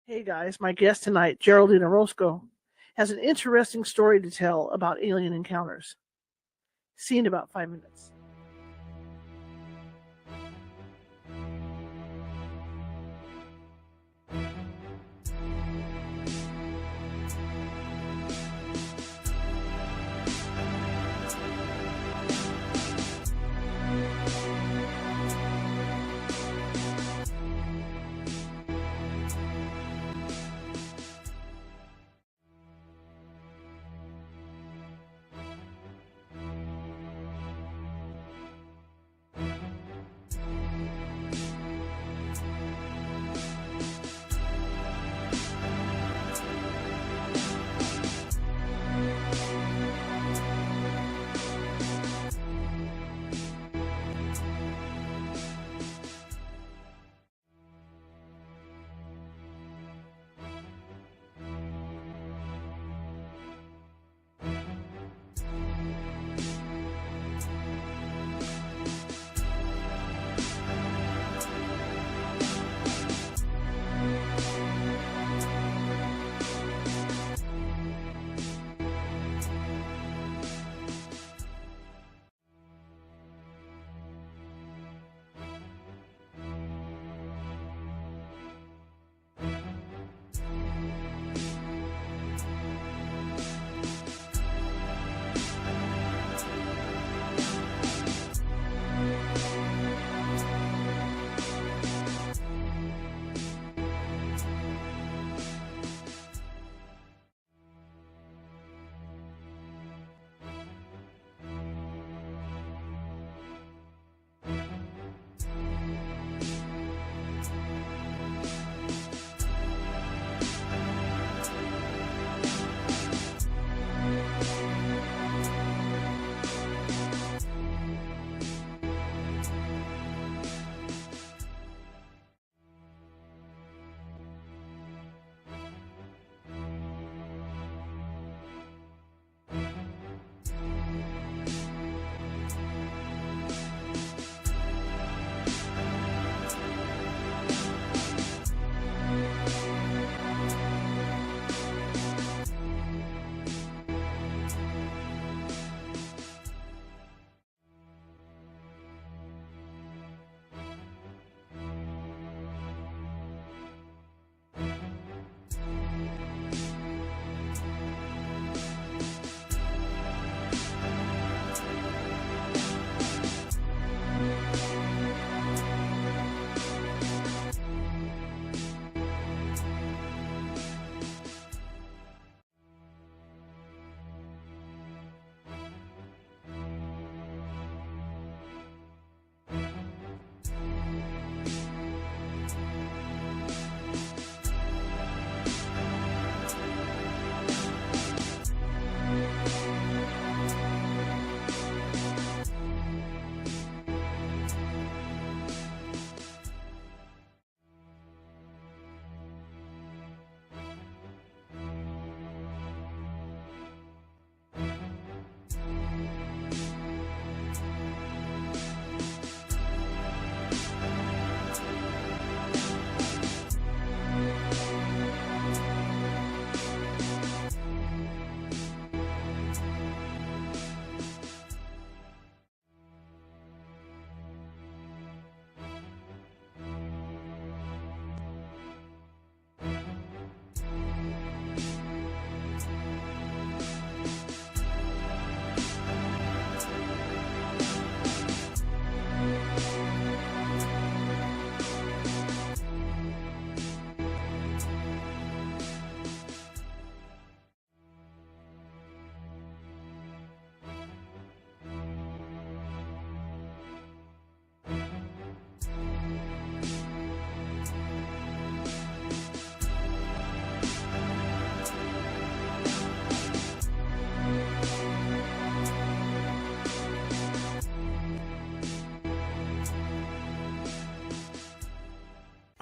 Hey guys, my guest tonight, Geraldine Orozco, has an interesting story to tell about alien encounters. See you in about 5 minutes.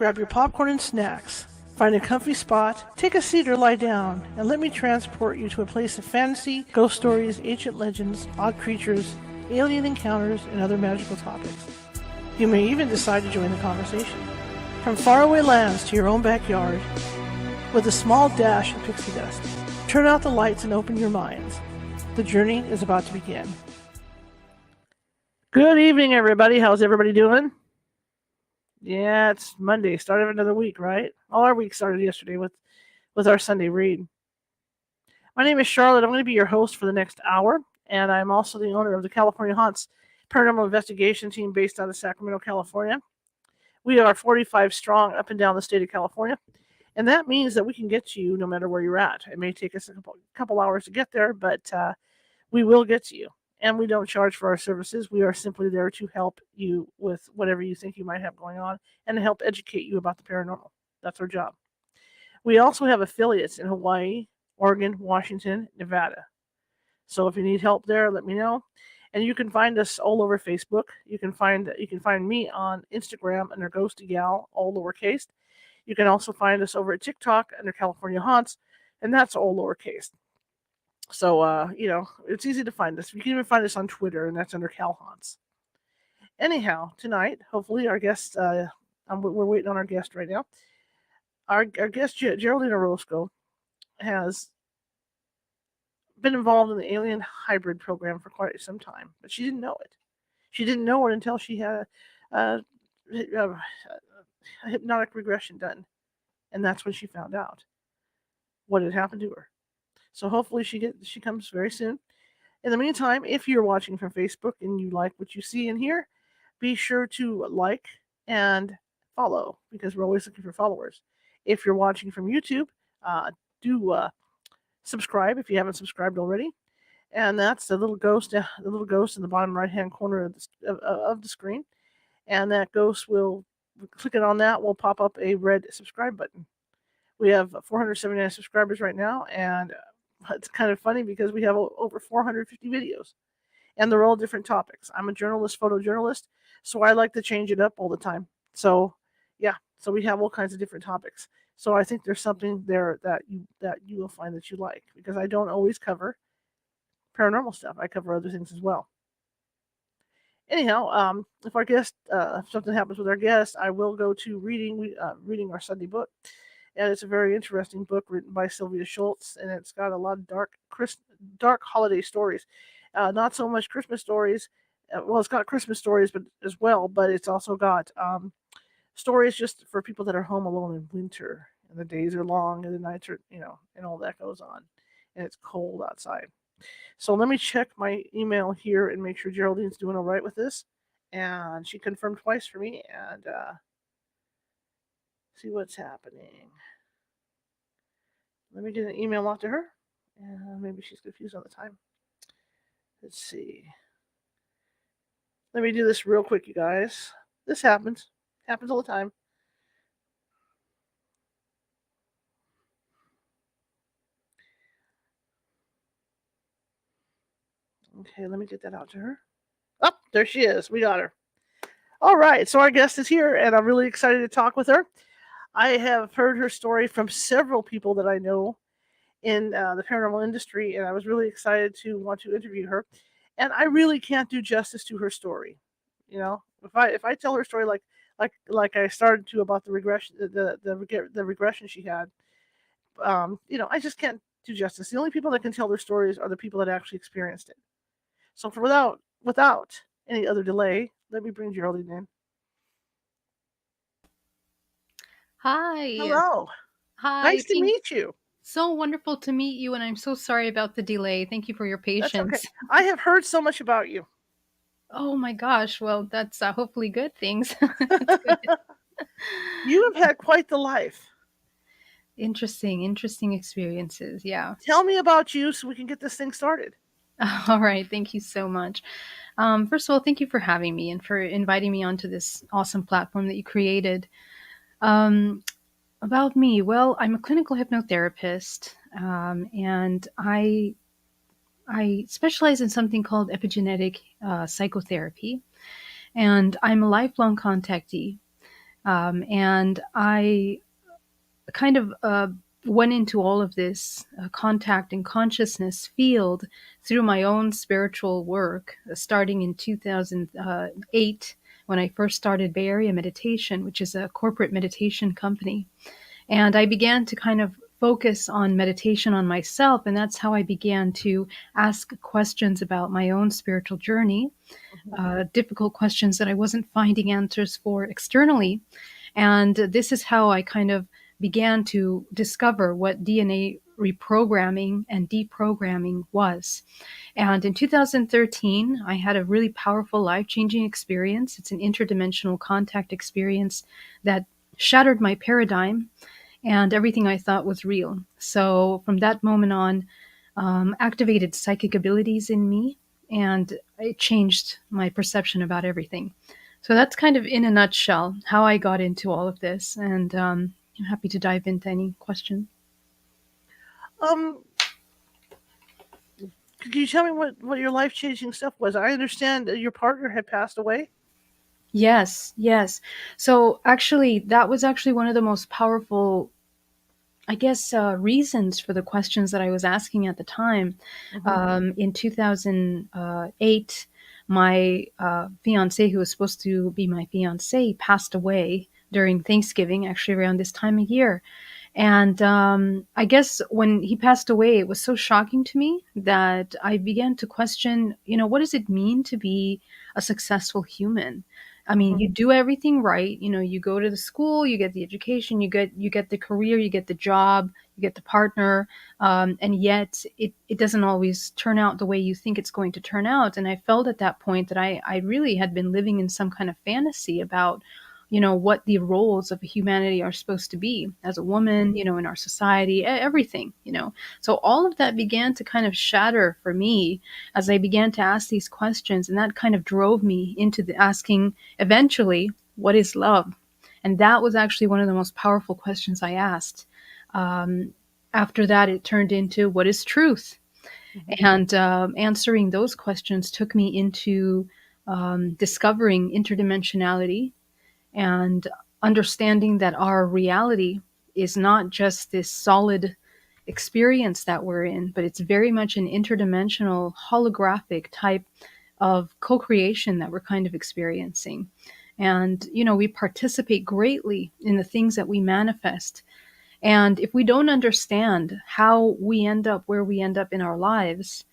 Grab your popcorn and snacks. Find a comfy spot, take a seat or lie down, and let me transport you to a place of fantasy, ghost stories, ancient legends, odd creatures, alien encounters, and other magical topics. You may even decide to join the conversation. From faraway lands to your own backyard, with a small dash of pixie dust. Turn out the lights and open your minds. The journey is about to begin. Good evening, everybody. How's everybody doing? Yeah, it's Monday, start of another week, right? All our week started yesterday with our Sunday read. My name is Charlotte. I'm going to be your host for the next hour, and I'm also the owner of the California Haunts Paranormal Investigation Team based out of Sacramento, California. We are 45 strong up and down the state of California, and that means that we can get to you no matter where you're at. It may take us a couple hours to get there, but we will get to you. And we don't charge for our services. We are simply there to help you with whatever you think you might have going on and to help educate you about the paranormal. That's our job. We also have affiliates in Hawaii, Oregon, Washington, Nevada. So if you need help there, let me know. And you can find us all over Facebook. You can find me on Instagram under Ghosty Gal, all lowercase. You can also find us over at TikTok under California Haunts, and that's all lowercase. So, it's easy to find us. You can even find us on Twitter, and that's under Cal Haunts. Anyhow, tonight, hopefully, our guest, we're waiting on our guest right now. Our guest, Geraldine Orozco, has been involved in the alien hybrid program for quite some time, but she didn't know it. She didn't know it until she had a hypnotic regression done, and that's when she found out what had happened to her. So hopefully she comes very soon. In the meantime, if you're watching from Facebook and you like what you see and hear, be sure to like and follow because we're always looking for followers. If you're watching from YouTube, do subscribe if you haven't subscribed already. And that's the little ghost in the bottom right-hand corner of the screen. And that ghost will, clicking on that, will pop up a red subscribe button. We have 479 subscribers right now, and it's kind of funny because we have over 450 videos, and they're all different topics. I'm a journalist, photojournalist, so I like to change it up all the time. So, yeah, so we have all kinds of different topics. So I think there's something there that you will find that you like because I don't always cover paranormal stuff. I cover other things as well. Anyhow, if our guest, if something happens with our guest, I will go to reading our Sunday book. And it's a very interesting book written by Sylvia Schultz, and it's got a lot of dark holiday stories. Not so much Christmas stories. Well, it's got Christmas stories, but as well, but it's also got stories just for people that are home alone in winter, and the days are long, and the nights are, and all that goes on, and it's cold outside. So let me check my email here and make sure Geraldine's doing all right with this, and she confirmed twice for me, and see what's happening. Let me get an email out to her. Maybe she's confused on the time. Let's see. Let me do this real quick, you guys. This happens. Happens all the time. Okay, let me get that out to her. Oh, there she is. We got her. All right, so our guest is here, and I'm really excited to talk with her. I have heard her story from several people that I know in the paranormal industry, and I was really excited to want to interview her. And I really can't do justice to her story. If I tell her story like I started to about the regression, the regression she had, I just can't do justice. The only people that can tell their stories are the people that actually experienced it. So without any other delay, let me bring Geraldine in. Hi. Hello. Hi. Nice to meet you. So wonderful to meet you, and I'm so sorry about the delay. Thank you for your patience. That's okay. I have heard so much about you. Oh my gosh. Well, that's hopefully good things. You have had quite the life. Interesting experiences. Yeah. Tell me about you so we can get this thing started. All right. Thank you so much. First of all, thank you for having me and for inviting me onto this awesome platform that you created. About me, well, I'm a clinical hypnotherapist, and I specialize in something called epigenetic psychotherapy, and I'm a lifelong contactee. And I kind of went into all of this contact and consciousness field through my own spiritual work, starting in 2008 when I first started Bay Area Meditation, which is a corporate meditation company. And I began to kind of focus on meditation on myself. And that's how I began to ask questions about my own spiritual journey, Mhm. difficult questions that I wasn't finding answers for externally. And this is how I kind of began to discover what DNA reprogramming and deprogramming was. And in 2013, I had a really powerful life changing experience. It's an interdimensional contact experience that shattered my paradigm and everything I thought was real. So from that moment on, activated psychic abilities in me, and it changed my perception about everything. So that's kind of in a nutshell how I got into all of this, and I'm happy to dive into any question. Um, could you tell me what your life changing stuff was? I understand that your partner had passed away. Yes, yes. So actually, that was actually one of the most powerful, I guess, reasons for the questions that I was asking at the time. Hmm. In 2008, my fiance, who was supposed to be my fiance, passed away during Thanksgiving, actually around this time of year. And I guess when he passed away, it was so shocking to me that I began to question, what does it mean to be a successful human? I mean, Hmm. you do everything right. You go to the school, you get the education, you get the career, you get the job, you get the partner, and yet it doesn't always turn out the way you think it's going to turn out. And I felt at that point that I really had been living in some kind of fantasy about what the roles of humanity are supposed to be as a woman, in our society, everything. So all of that began to kind of shatter for me as I began to ask these questions. And that kind of drove me into the asking eventually, what is love? And that was actually one of the most powerful questions I asked. Um, After that, it turned into what is truth? Hmm. And answering those questions took me into discovering interdimensionality and understanding that our reality is not just this solid experience that we're in, but it's very much an interdimensional, holographic type of co creation that we're kind of experiencing. And, we participate greatly in the things that we manifest. And if we don't understand how we end up where we end up in our lives,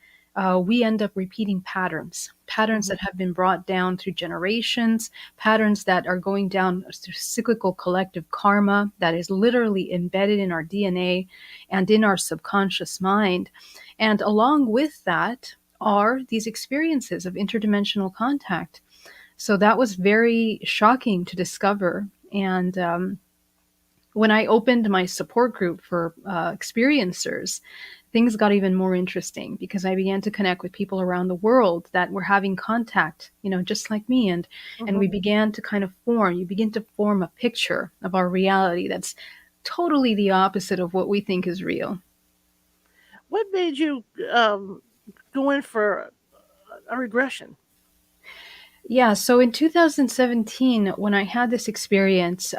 we end up repeating patterns Hmm. that have been brought down through generations, patterns that are going down through cyclical collective karma that is literally embedded in our DNA and in our subconscious mind. And along with that are these experiences of interdimensional contact. So that was very shocking to discover. And when I opened my support group for experiencers, things got even more interesting because I began to connect with people around the world that were having contact, just like me, and Hmm. we began to kind of you begin to form a picture of our reality that's totally the opposite of what we think is real. What made you um, go in for a regression? Yeah, so in 2017, when I had this experience,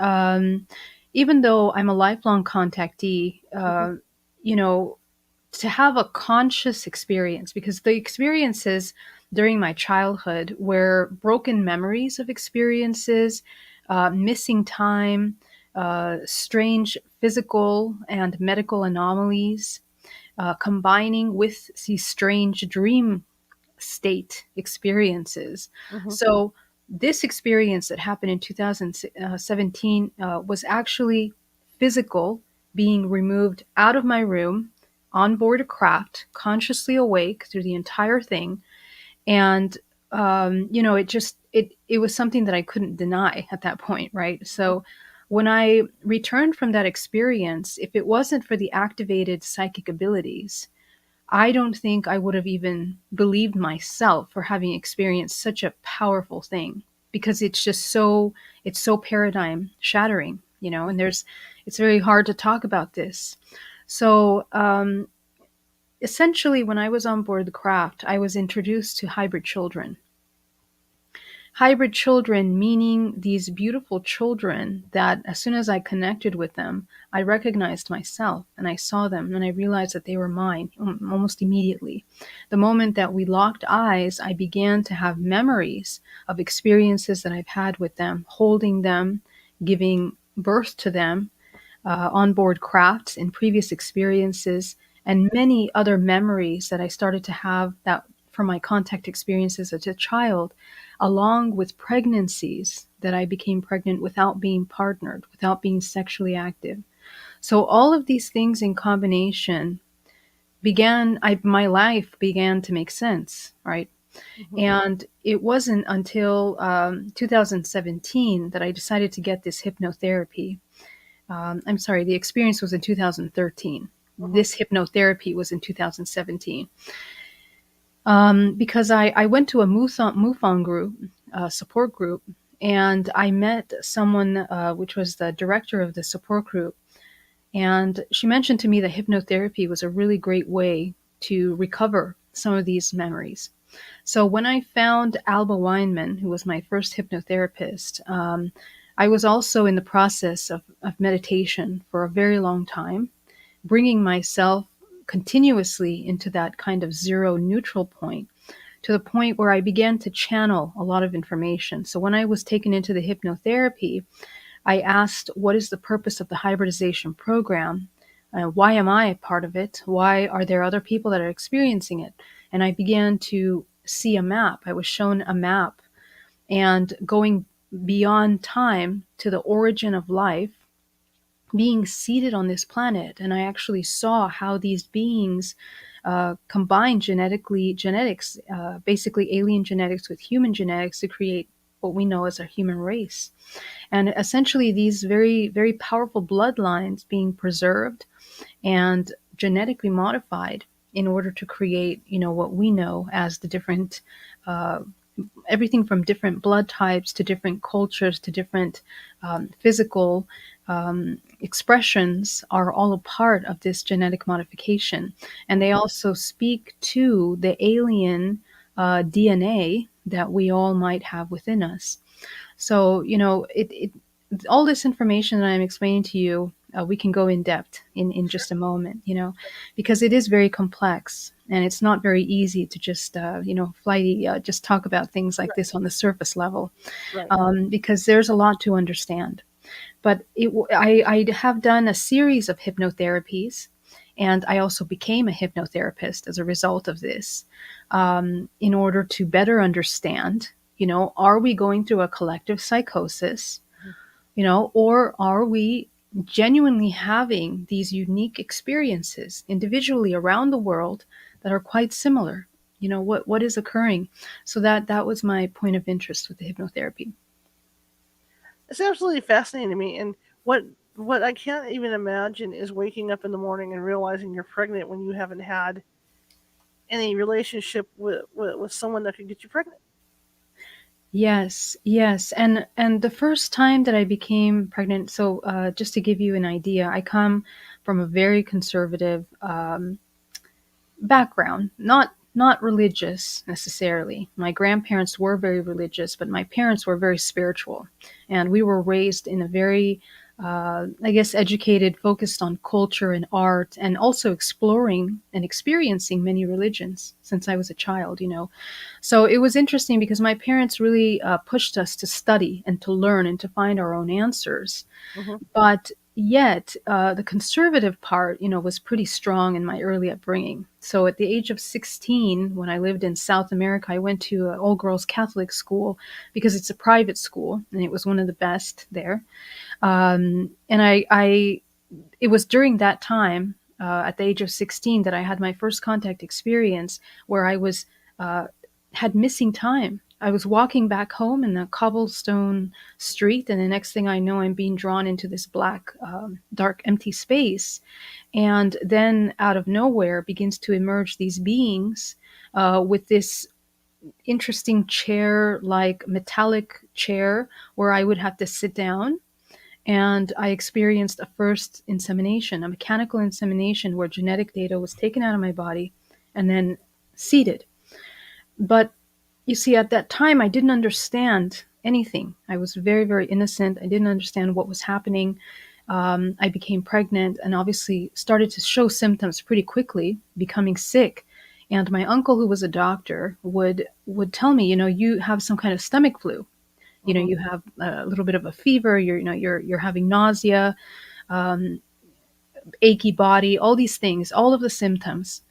even though I'm a lifelong contactee, Hmm. you know, to have a conscious experience, because the experiences during my childhood were broken memories of experiences, missing time, strange physical and medical anomalies, combining with these strange dream state experiences. Hmm. So, this experience that happened in 2017 was actually physical, being removed out of my room on board a craft, consciously awake through the entire thing. And, it was something that I couldn't deny at that point, right? So, when I returned from that experience, if it wasn't for the activated psychic abilities, I don't think I would have even believed myself for having experienced such a powerful thing, because it's so paradigm shattering, and it's very hard to talk about this. So, essentially, when I was on board the craft, I was introduced to hybrid children. Hybrid children, meaning these beautiful children that as soon as I connected with them, I recognized myself and I saw them and I realized that they were mine almost immediately. The moment that we locked eyes, I began to have memories of experiences that I've had with them, holding them, giving birth to them. onboard crafts in previous experiences, and many other memories that I started to have that from my contact experiences as a child, along with pregnancies that I became pregnant without being partnered, without being sexually active. So all of these things in combination my life began to make sense, right? Hmm. And it wasn't until 2017 that I decided to get this hypnotherapy. I'm sorry, the experience was in 2013. Hmm. This hypnotherapy was in 2017. Because I went to a MUFON group, support group, and I met someone, which was the director of the support group. And she mentioned to me that hypnotherapy was a really great way to recover some of these memories. So when I found Alba Weinman, who was my first hypnotherapist, I was also in the process of meditation for a very long time, bringing myself continuously into that kind of zero neutral point, to the point where I began to channel a lot of information. So when I was taken into the hypnotherapy, I asked, what is the purpose of the hybridization program? Why am I a part of it? Why are there other people that are experiencing it? And I began to see a map. I was shown a map, and going beyond time to the origin of life being seated on this planet. And I actually saw how these beings combine genetics, basically alien genetics with human genetics to create what we know as a human race. And essentially, these very, very powerful bloodlines being preserved and genetically modified in order to create, what we know as the different, uh, everything from different blood types to different cultures to different physical expressions are all a part of this genetic modification. And they also speak to the alien DNA that we all might have within us. So, all this information that I'm explaining to you, we can go in depth in just a moment, because it is very complex and it's not very easy to just, flighty, just talk about things like Right. this on the surface level, Right. because there's a lot to understand. But I have done a series of hypnotherapies, and I also became a hypnotherapist as a result of this, in order to better understand, are we going through a collective psychosis, or are we genuinely having these unique experiences individually around the world that are quite similar? What is occurring? So that was my point of interest with the hypnotherapy. It's absolutely fascinating to me. And what I can't even imagine is waking up in the morning and realizing you're pregnant when you haven't had any relationship with someone that could get you pregnant. Yes, yes, and the first time that I became pregnant. So, just to give you an idea, I come from a very conservative background, not religious necessarily. My grandparents were very religious, but my parents were very spiritual, and we were raised in a very, I guess, educated, focused on culture and art, and also exploring and experiencing many religions since I was a child. So it was interesting because my parents really pushed us to study and to learn and to find our own answers. Hmm. But yet, the conservative part, was pretty strong in my early upbringing. So at the age of 16, when I lived in South America, I went to an all-girls Catholic school because it's a private school and it was one of the best there. And it was during that time, at the age of 16, that I had my first contact experience where I was uh, had missing time. I was walking back home in a cobblestone street, and the next thing I know, I'm being drawn into this black, dark, empty space. And then, out of nowhere, begins to emerge these beings with this interesting chair, like metallic chair, where I would have to sit down. And I experienced a first insemination, a mechanical insemination, where genetic data was taken out of my body and then seeded. But you see, at that time, I didn't understand anything. I was very, very innocent. I didn't understand what was happening. I became pregnant and obviously started to show symptoms pretty quickly, becoming sick. And my uncle, who was a doctor, would tell me, you have some kind of stomach flu. Hmm. You have a little bit of a fever. You're having nausea. achy body, all these things, all of the symptoms.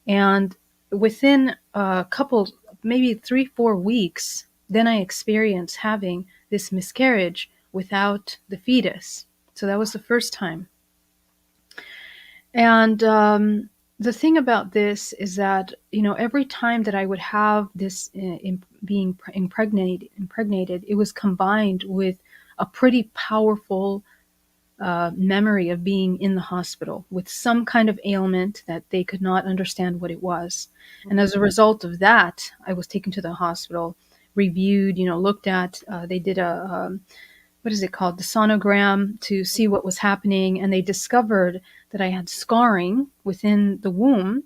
And within a couple, maybe 3, 4 weeks, then I experienced having this miscarriage without the fetus. So that was the first time. And the thing about this is that, every time that I would have this being impregnated, it was combined with a pretty powerful memory of being in the hospital with some kind of ailment that they could not understand what it was. And as a result of that, I was taken to the hospital, reviewed, looked at. They did what is it called? The sonogram to see what was happening. And they discovered that I had scarring within the womb,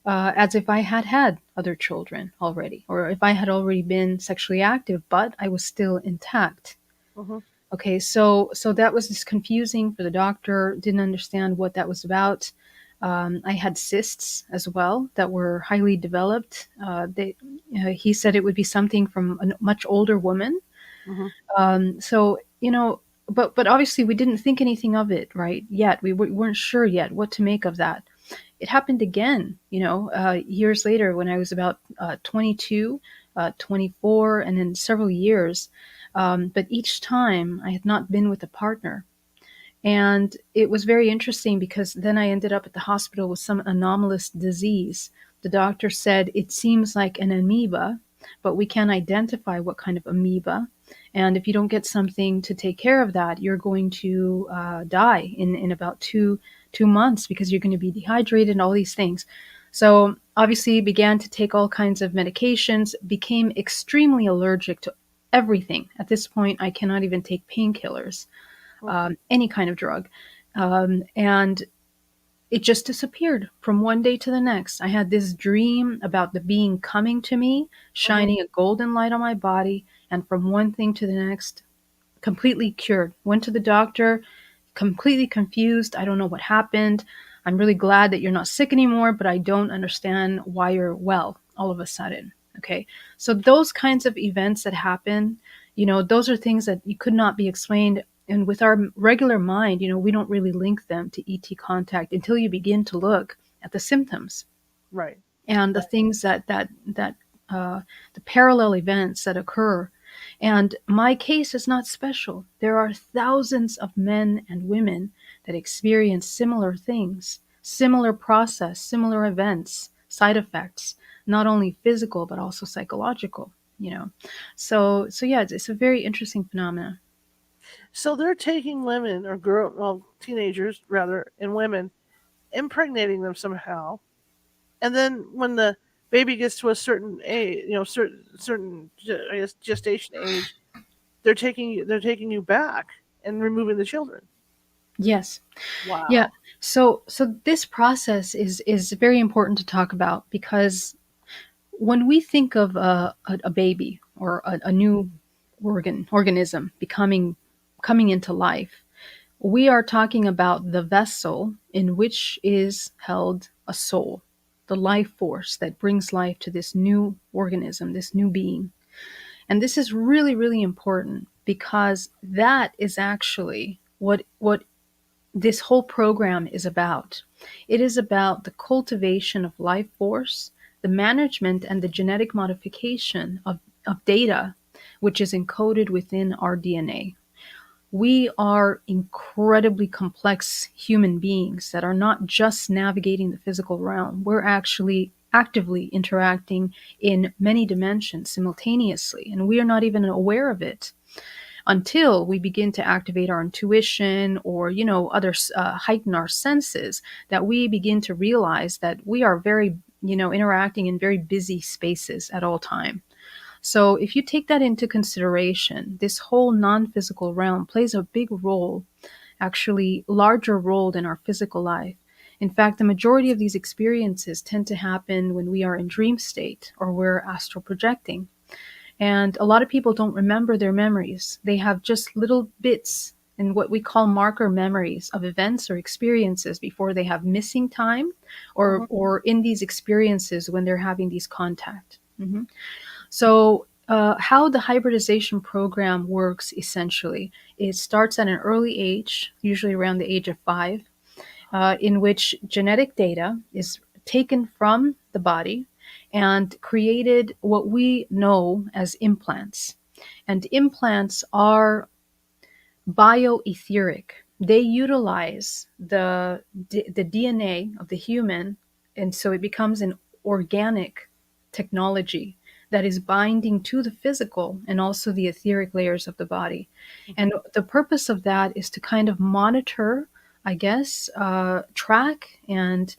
as if I had had other children already, or if I had already been sexually active, but I was still intact. Mm-hmm. Okay, so that was just confusing for the doctor. Didn't understand what that was about. I had cysts as well that were highly developed. He said it would be something from a much older woman. Mm-hmm. So but obviously we didn't think anything of it right yet. We weren't sure yet what to make of that. It happened again, years later when I was about 22, 24, and then several years. But each time I had not been with a partner. And it was very interesting because then I ended up at the hospital with some anomalous disease. The doctor said, it seems like an amoeba, but we can't identify what kind of amoeba. And if you don't get something to take care of that, you're going to die in about two months because you're going to be dehydrated and all these things. So obviously began to take all kinds of medications, became extremely allergic to everything. At this point, I cannot even take painkillers, any kind of drug. And it just disappeared from one day to the next. I had this dream about the being coming to me, shining a golden light on my body, and from one thing to the next, completely cured. Went to the doctor, completely confused. I don't know what happened. I'm really glad that you're not sick anymore, but I don't understand why you're well all of a sudden. Okay. So those kinds of events that happen, those are things that you could not be explained. And with our regular mind, we don't really link them to ET contact until you begin to look at the symptoms. Right. And the things that the parallel events that occur. And my case is not special. There are thousands of men and women that experience similar things, similar process, similar events, side effects, not only physical, but also psychological, So yeah, it's a very interesting phenomenon. So they're taking women or teenagers rather, and women, impregnating them somehow, and then when the baby gets to a certain age, certain I guess gestation age, they're taking you back and removing the children. Yes. Yeah. Wow. So this process is very important to talk about because when we think of a baby or a new organism coming into life, we are talking about the vessel in which is held a soul, the life force that brings life to this new organism, this new being. And this is really, really important because that is actually what this whole program is about. It is about the cultivation of life force, the management and the genetic modification of data, which is encoded within our DNA. We are incredibly complex human beings that are not just navigating the physical realm. We're actually actively interacting in many dimensions simultaneously, and we are not even aware of it until we begin to activate our intuition or other heighten our senses, that we begin to realize that we are very interacting in very busy spaces at all time. So if you take that into consideration, this whole non-physical realm plays a big role, actually larger role than our physical life. In fact, the majority of these experiences tend to happen when we are in dream state or we're astral projecting. And a lot of people don't remember their memories. They have just little bits in what we call marker memories of events or experiences before they have missing time or in these experiences when they're having these contact. So how the hybridization program works essentially, it starts at an early age, usually around the age of 5, in which genetic data is taken from the body and created what we know as implants. And implants are bioetheric. They utilize the DNA of the human, and so it becomes an organic technology that is binding to the physical and also the etheric layers of the body. And the purpose of that is to kind of monitor, I guess, track and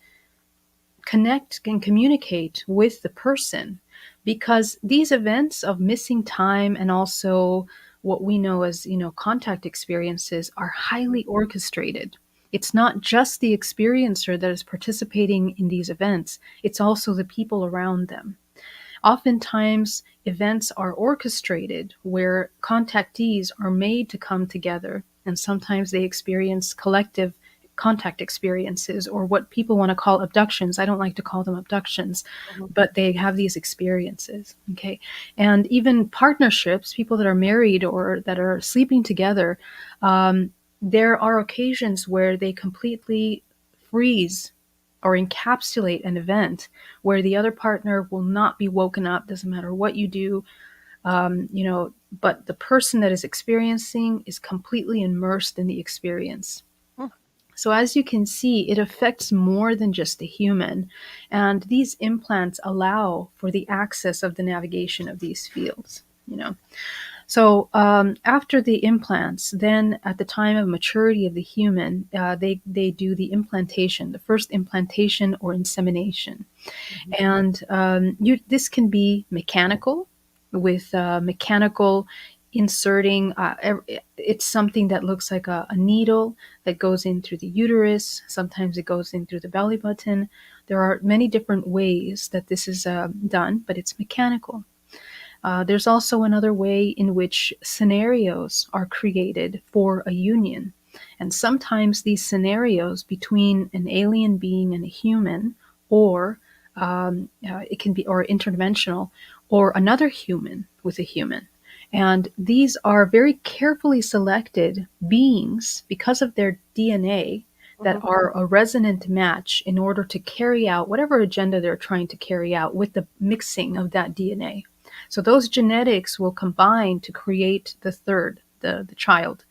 connect and communicate with the person, because these events of missing time and also what we know as contact experiences are highly orchestrated. It's not just the experiencer that is participating in these events, it's also the people around them. Oftentimes events are orchestrated where contactees are made to come together, and sometimes they experience collective contact experiences, or what people want to call abductions. I don't like to call them abductions, but they have these experiences. Okay. And even partnerships, people that are married or that are sleeping together, there are occasions where they completely freeze or encapsulate an event where the other partner will not be woken up, doesn't matter what you do, but the person that is experiencing is completely immersed in the experience. So as you can see, it affects more than just the human. And these implants allow for the access of the navigation of these fields. So after the implants, then at the time of maturity of the human, they do the implantation, the first implantation or insemination. And this can be mechanical, with mechanical inserting. It's something that looks like a needle that goes in through the uterus. Sometimes it goes in through the belly button. There are many different ways that this is done, but it's mechanical. There's also another way in which scenarios are created for a union. And sometimes these scenarios between an alien being and a human, or it can be or interdimensional, or another human with a human. And these are very carefully selected beings because of their DNA that are a resonant match in order to carry out whatever agenda they're trying to carry out with the mixing of that DNA. So those genetics will combine to create the third, the child.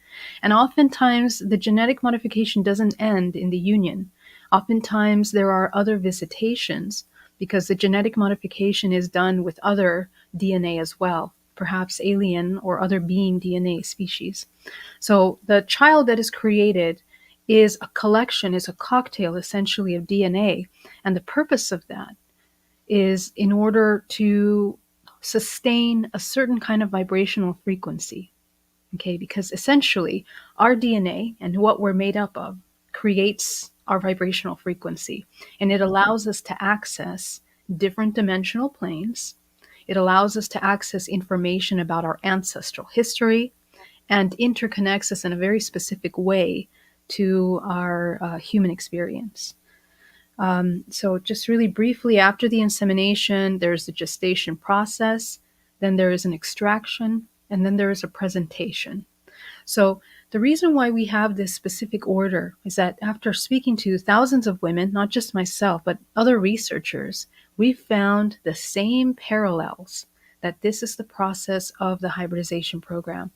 And oftentimes the genetic modification doesn't end in the union. Oftentimes there are other visitations because the genetic modification is done with other DNA as well, perhaps alien or other being DNA species. So the child that is created is a collection, is a cocktail essentially of DNA. And the purpose of that is in order to sustain a certain kind of vibrational frequency. Okay, because essentially our DNA and what we're made up of creates our vibrational frequency, and it allows us to access different dimensional planes. It allows us to access information about our ancestral history and interconnects us in a very specific way to our human experience. So just really briefly, after the insemination, there's the gestation process, then there is an extraction, and then there is a presentation. So the reason why we have this specific order is that after speaking to thousands of women, not just myself, but other researchers, we found the same parallels, that this is the process of the hybridization program.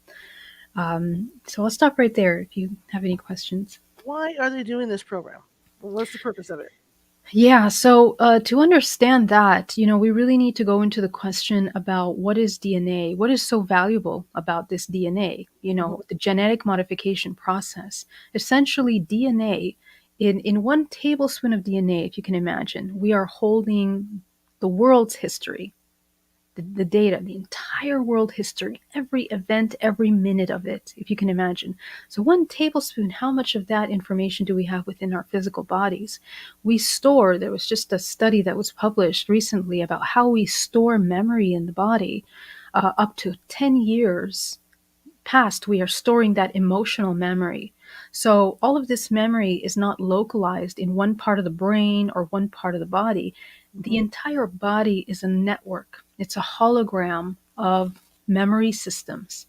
So I'll stop right there if you have any questions. Why are they doing this program? What's the purpose of it? Yeah, so to understand that, we really need to go into the question about what is DNA? What is so valuable about this DNA? The genetic modification process. Essentially, DNA, in 1 tablespoon of DNA, if you can imagine, we are holding the world's history, the data, the entire world history, every event, every minute of it, if you can imagine. So 1 tablespoon, how much of that information do we have within our physical bodies? We store, there was just a study that was published recently about how we store memory in the body. Up to 10 years past, we are storing that emotional memory. So all of this memory is not localized in one part of the brain or one part of the body. The entire body is a network. It's a hologram of memory systems,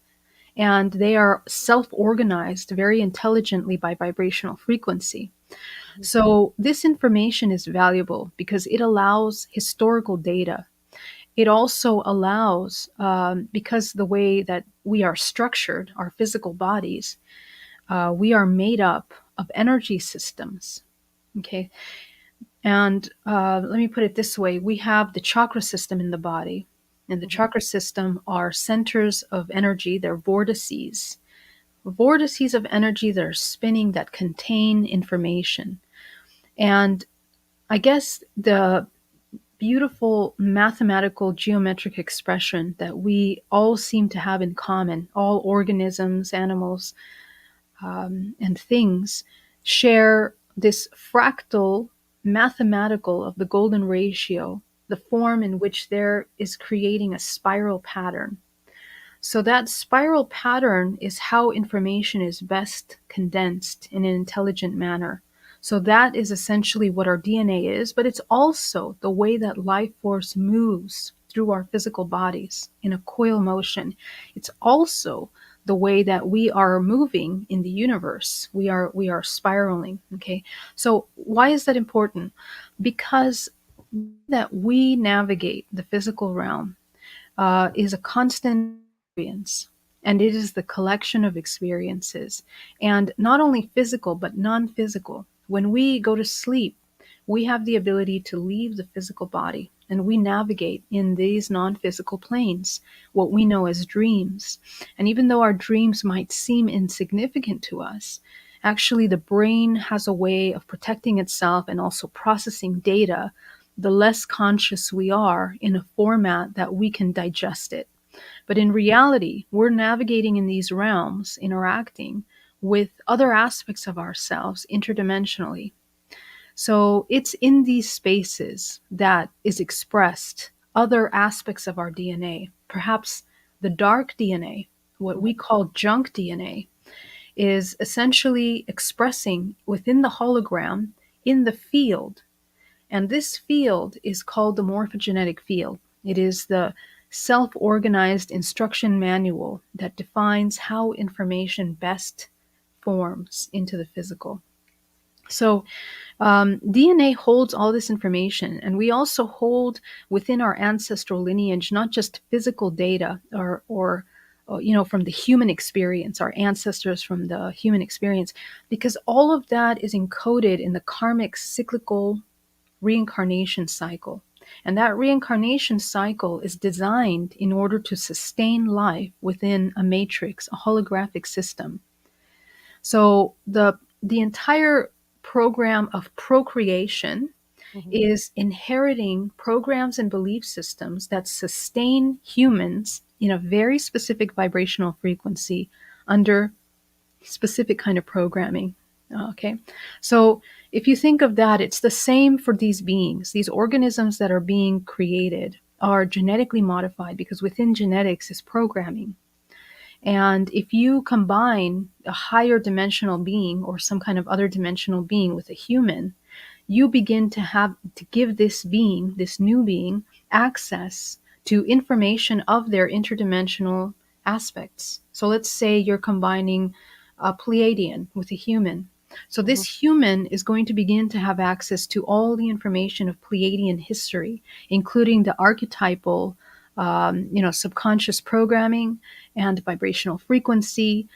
and they are self-organized very intelligently by vibrational frequency. So this information is valuable because it allows historical data. It also allows, because the way that we are structured, our physical bodies, we are made up of energy systems. Okay. And let me put it this way, we have the chakra system in the body. And the chakra system are centers of energy, they're vortices of energy that are spinning that contain information. And I guess the beautiful mathematical geometric expression that we all seem to have in common, all organisms, animals, and things share this fractal mathematical of the golden ratio, the form in which there is creating a spiral pattern. So that spiral pattern is how information is best condensed in an intelligent manner. So that is essentially what our DNA is, but it's also the way that life force moves through our physical bodies in a coil motion. It's also the way that we are moving in the universe. We are spiraling. Okay. So why is that important? Because that we navigate the physical realm is a constant experience, and it is the collection of experiences, and not only physical but non-physical. When we go to sleep, we have the ability to leave the physical body and we navigate in these non-physical planes, what we know as dreams. And even though our dreams might seem insignificant to us, actually the brain has a way of protecting itself and also processing data the less conscious we are in a format that we can digest it. But in reality, we're navigating in these realms, interacting with other aspects of ourselves interdimensionally. So it's in these spaces that is expressed other aspects of our DNA. Perhaps the dark DNA, what we call junk DNA, is essentially expressing within the hologram in the field. And this field is called the morphogenetic field. It is the self-organized instruction manual that defines how information best forms into the physical. So DNA holds all this information, and we also hold within our ancestral lineage not just physical data or from the human experience, our ancestors from the human experience, because all of that is encoded in the karmic cyclical reincarnation cycle. And that reincarnation cycle is designed in order to sustain life within a matrix, a holographic system. So the entire program of procreation is inheriting programs and belief systems that sustain humans in a very specific vibrational frequency under specific kind of programming. Okay. So if you think of that, it's the same for these beings. These organisms that are being created are genetically modified because within genetics is programming. And if you combine a higher dimensional being or some kind of other dimensional being with a human, you begin to have to give this being, this new being, access to information of their interdimensional aspects. So let's say you're combining a Pleiadian with a human. So this human is going to begin to have access to all the information of Pleiadian history, including the archetypal, subconscious programming and vibrational frequency,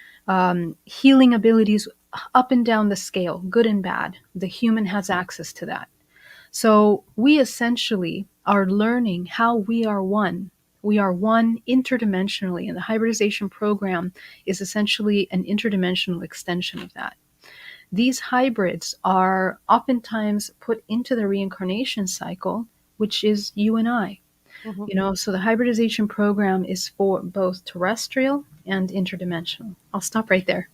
healing abilities up and down the scale, good and bad. The human has access to that. So we essentially are learning how we are one. We are one interdimensionally, and the hybridization program is essentially an interdimensional extension of that. These hybrids are oftentimes put into the reincarnation cycle, which is you and I. So the hybridization program is for both terrestrial and interdimensional. I'll stop right there.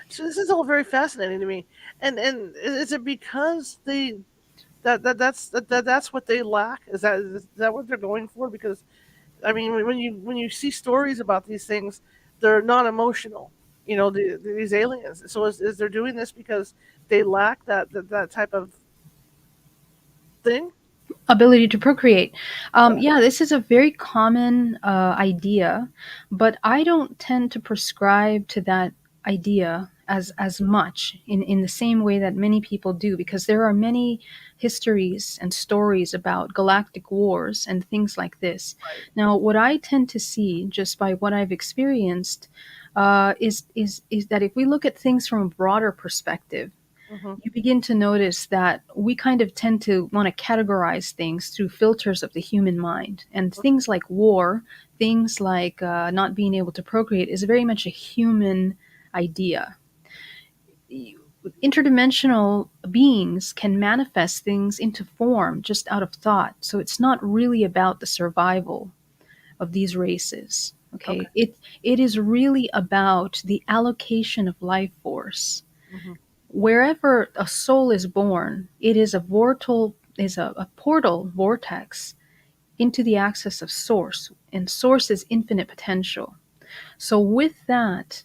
So this is all very fascinating to me. And is it because that's what they lack? Is that what they're going for? Because I mean, when you see stories about these things, they're not emotional. These aliens. So is they're doing this because they lack that type of thing? ability to procreate. Yeah. Yeah, this is a very common idea, but I don't tend to prescribe to that idea as much in the same way that many people do, because there are many histories and stories about galactic wars and things like this. Right. Now, what I tend to see just by what I've experienced is that if we look at things from a broader perspective, Mm-hmm. you begin to notice that we kind of tend to want to categorize things through filters of the human mind. And things like war, things like not being able to procreate, is very much a human idea. Interdimensional beings can manifest things into form just out of thought. So it's not really about the survival of these races. Okay. Okay. It is really about the allocation of life force. Mm-hmm. Wherever a soul is born, it is a portal vortex into the axis of source, and source is infinite potential. So with that,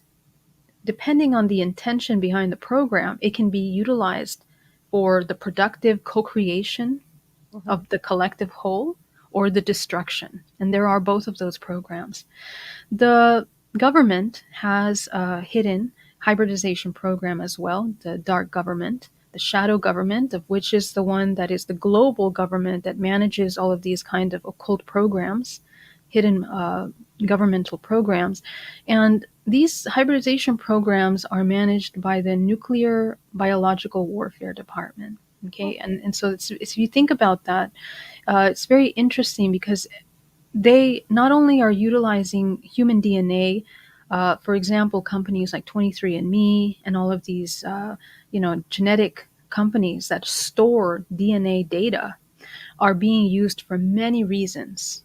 depending on the intention behind the program, it can be utilized for the productive co-creation Mm-hmm. of the collective whole or the destruction. And there are both of those programs. The government has a hidden hybridization program as well, the dark government, the shadow government, of which is the one that is the global government that manages all of these kind of occult programs, hidden governmental programs. And these hybridization programs are managed by the Nuclear Biological Warfare Department. Okay, and so if you think about that, it's very interesting because they not only are utilizing human DNA, for example, companies like 23andMe and all of these, genetic companies that store DNA data are being used for many reasons.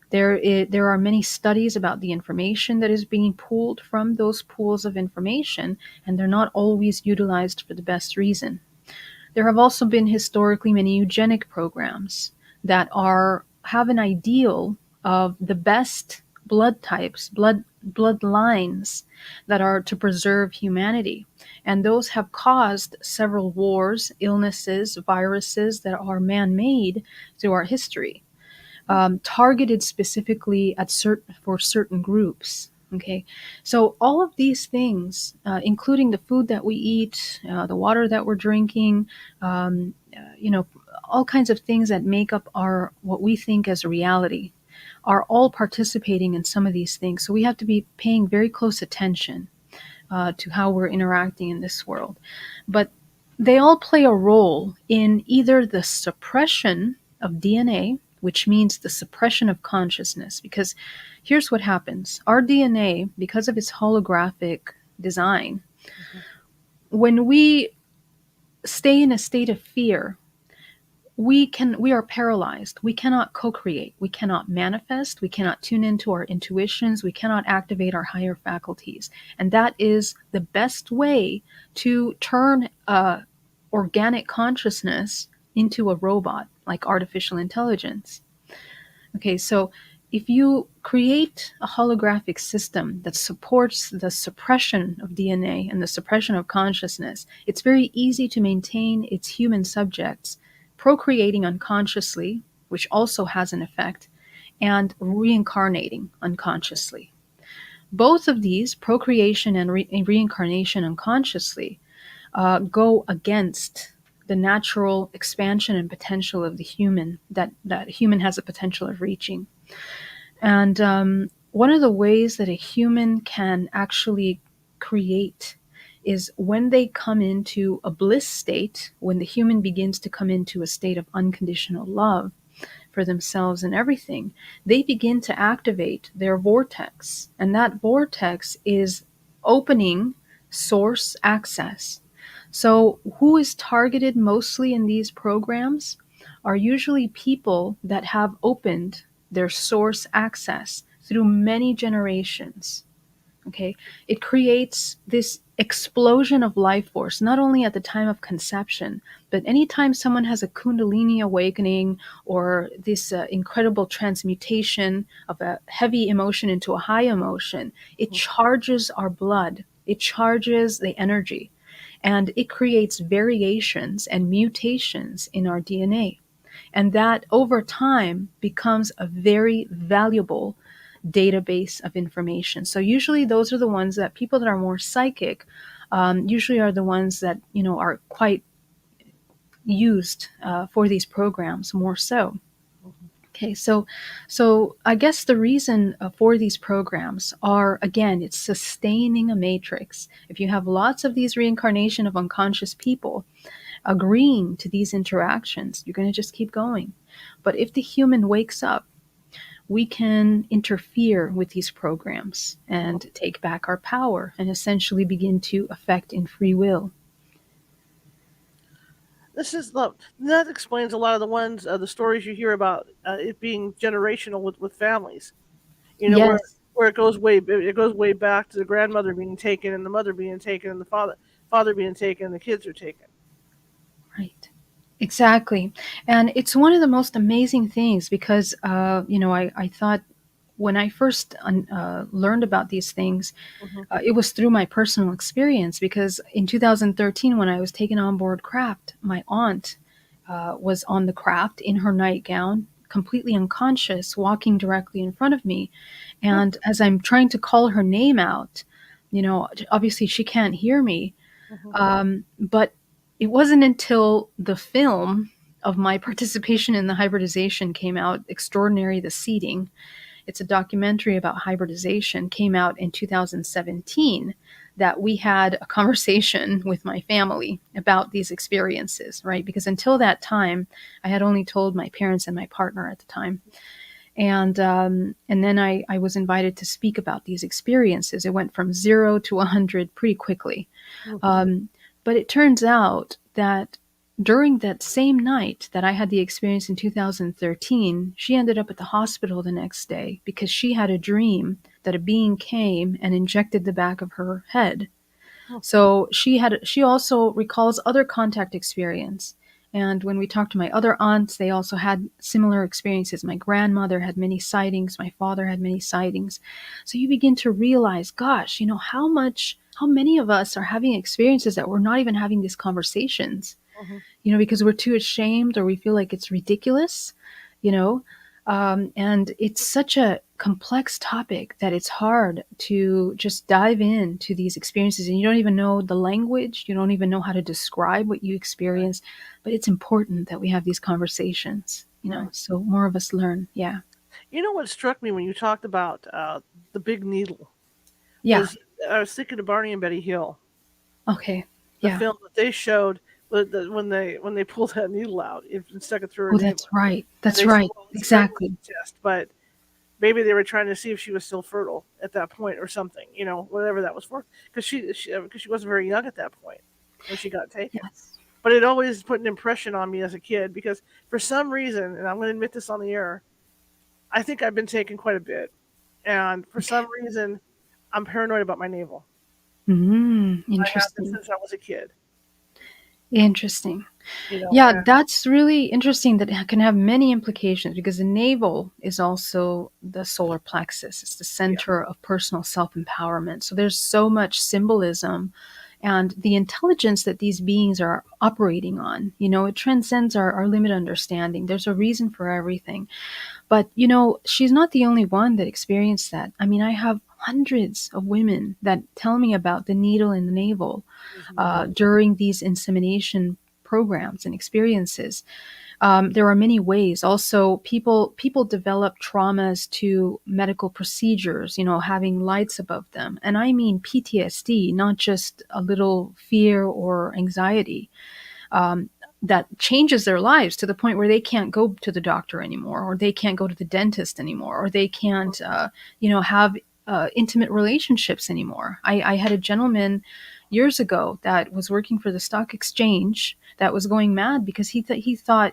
There are many studies about the information that is being pulled from those pools of information, and they're not always utilized for the best reason. There have also been historically many eugenic programs that have an ideal of the best blood types, bloodlines that are to preserve humanity. And those have caused several wars, illnesses, viruses that are man-made through our history, targeted specifically for certain groups. Okay, so all of these things, including the food that we eat, the water that we're drinking, all kinds of things that make up our what we think as reality, are all participating in some of these things. So we have to be paying very close attention to how we're interacting in this world. But they all play a role in either the suppression of DNA, which means the suppression of consciousness. Because here's what happens: our DNA, because of its holographic design, Mm-hmm. when we stay in a state of fear, we are paralyzed. We cannot co-create, we cannot manifest, we cannot tune into our intuitions, we cannot activate our higher faculties. And that is the best way to turn organic consciousness into a robot, like artificial intelligence. Okay, so if you create a holographic system that supports the suppression of DNA and the suppression of consciousness, it's very easy to maintain its human subjects procreating unconsciously, which also has an effect, and reincarnating unconsciously. Both of these, procreation and reincarnation unconsciously, go against the natural expansion and potential of the human that human has a potential of reaching. And one of the ways that a human can actually create is when they come into a bliss state, when the human begins to come into a state of unconditional love for themselves and everything, they begin to activate their vortex. And that vortex is opening source access. So, who is targeted mostly in these programs are usually people that have opened their source access through many generations. Okay, it creates this explosion of life force, not only at the time of conception, but anytime someone has a Kundalini awakening or this incredible transmutation of a heavy emotion into a high emotion. It charges our blood, it charges the energy, and it creates variations and mutations in our DNA. And that over time becomes a very valuable database of information. So usually those are the ones that people that are more psychic usually are the ones that, are quite used for these programs more so. Mhm. Okay, so I guess the reason for these programs are, again, it's sustaining a matrix. If you have lots of these reincarnation of unconscious people agreeing to these interactions, you're going to just keep going. But if the human wakes up, we can interfere with these programs and take back our power and essentially begin to affect in free will. This is that explains a lot of the stories you hear about it being generational with families. You know Yes, where it goes way back to the grandmother being taken and the mother being taken and the father being taken and the kids are taken. right. Exactly. And it's one of the most amazing things because, I thought when I first learned about these things, Hmm. it was through my personal experience because in 2013, when I was taken on board craft, my aunt was on the craft in her nightgown, completely unconscious, walking directly in front of me. And as I'm trying to call her name out, obviously she can't hear me. Hmm. But it wasn't until the film of my participation in the hybridization came out, Extraordinary the Seeding. It's a documentary about hybridization, came out in 2017, that we had a conversation with my family about these experiences, right? Because until that time, I had only told my parents and my partner at the time. And then I was invited to speak about these experiences. It went from 0 to 100 pretty quickly. Hmm. Um, but it turns out that during that same night that I had the experience in 2013, she ended up at the hospital the next day because she had a dream that a being came and injected the back of her head. So she also recalls other contact experience. And when we talked to my other aunts, they also had similar experiences. My grandmother had many sightings. My father had many sightings. So you begin to realize, gosh, how many of us are having experiences that we're not even having these conversations, Hmm. because we're too ashamed or we feel like it's ridiculous, you know. And it's such a complex topic that it's hard to just dive into these experiences, and you don't even know the language, you don't even know how to describe what you Right. experience. But it's important that we have these conversations, Right. so more of us learn. Yeah. You know what struck me when you talked about the big needle Yeah. was I was thinking of Barney and Betty Hill, okay. the Yeah. film that they showed when they pulled that needle out and stuck it through her Oh, navel, that's right, and that's they said, right, "Well, it's a pregnancy exactly. test," but maybe they were trying to see if she was still fertile at that point or something, whatever that was for, because she wasn't very young at that point when she got taken. Yes. But it always put an impression on me as a kid because for some reason, and I'm going to admit this on the air, I think I've been taken quite a bit, and for Okay. some reason, I'm paranoid about my navel. I have been Interesting. since I was a kid, Interesting. you know. Yeah, And that's really interesting. That it can have many implications because the navel is also the solar plexus. It's the yeah, center of personal self empowerment. So there's so much symbolism and the intelligence that these beings are operating on. It transcends our limited understanding. There's a reason for everything. But, she's not the only one that experienced that. I mean, I have hundreds of women that tell me about the needle in the navel hmm, during these insemination programs and experiences. There are many ways. Also, people develop traumas to medical procedures. Having lights above them, and I mean PTSD, not just a little fear or anxiety. Um, that changes their lives to the point where they can't go to the doctor anymore, or they can't go to the dentist anymore, or they can't, have intimate relationships anymore. I had a gentleman years ago that was working for the stock exchange that was going mad because he thought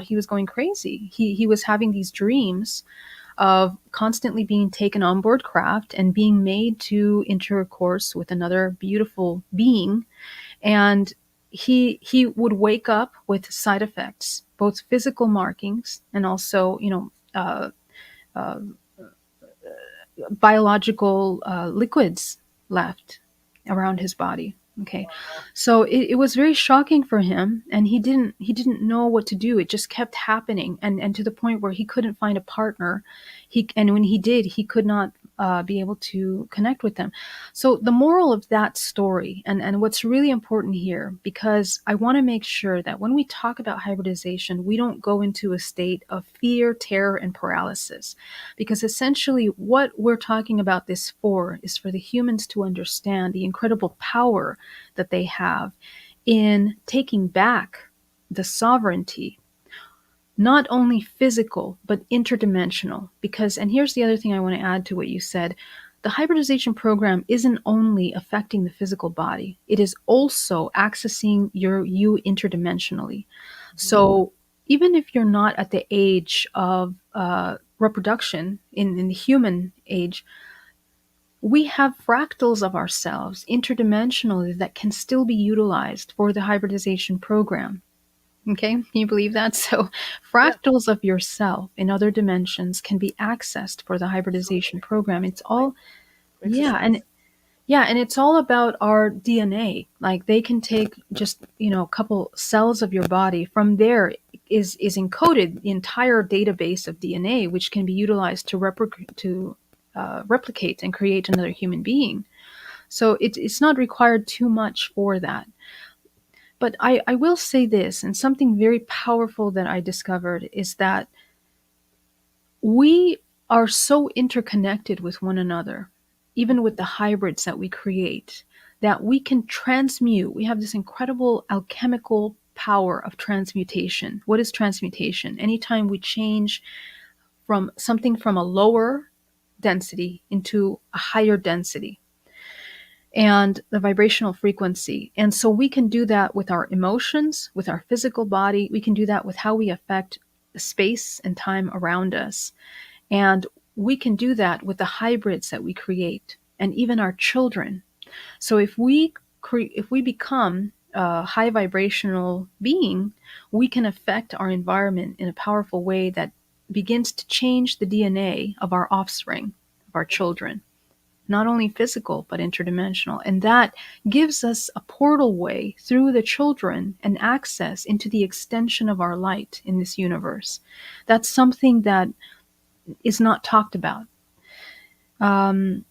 he was going crazy. He was having these dreams of constantly being taken on board craft and being made to intercourse with another beautiful being, and he would wake up with side effects, both physical markings and also uh, biological liquids left around his body. Okay. Wow. So it was very shocking for him, and he didn't know what to do. It just kept happening, and to the point where he couldn't find a partner. And when he did, he could not be able to connect with them. So the moral of that story, and what's really important here, because I want to make sure that when we talk about hybridization, we don't go into a state of fear, terror, and paralysis, because essentially what we're talking about this for is for the humans to understand the incredible power that they have in taking back the sovereignty, not only physical, but interdimensional. Because, and here's the other thing I want to add to what you said, the hybridization program isn't only affecting the physical body, it is also accessing you interdimensionally. Mhm. So even if you're not at the age of reproduction in the human age, we have fractals of ourselves interdimensionally that can still be utilized for the hybridization program. Okay, can you believe that? So, Yeah, fractals of yourself in other dimensions can be accessed for the hybridization absolutely. program. It's Like, all, makes a yeah, and sense. yeah, and it's all about our DNA. Like they can take just a couple cells of your body. From there is encoded the entire database of DNA, which can be utilized to replicate and create another human being. So it's not required too much for that. But I will say this, and something very powerful that I discovered is that we are so interconnected with one another, even with the hybrids that we create, that we can transmute. We have this incredible alchemical power of transmutation. What is transmutation? Anytime we change from something from a lower density into a higher density and the vibrational frequency. And so we can do that with our emotions, with our physical body. We can do that with how we affect space and time around us. And we can do that with the hybrids that we create and even our children. So if we become a high vibrational being, we can affect our environment in a powerful way that begins to change the DNA of our offspring, of our children, not only physical, but interdimensional. And that gives us a portal way through the children and access into the extension of our light in this universe. That's something that is not talked about. Um,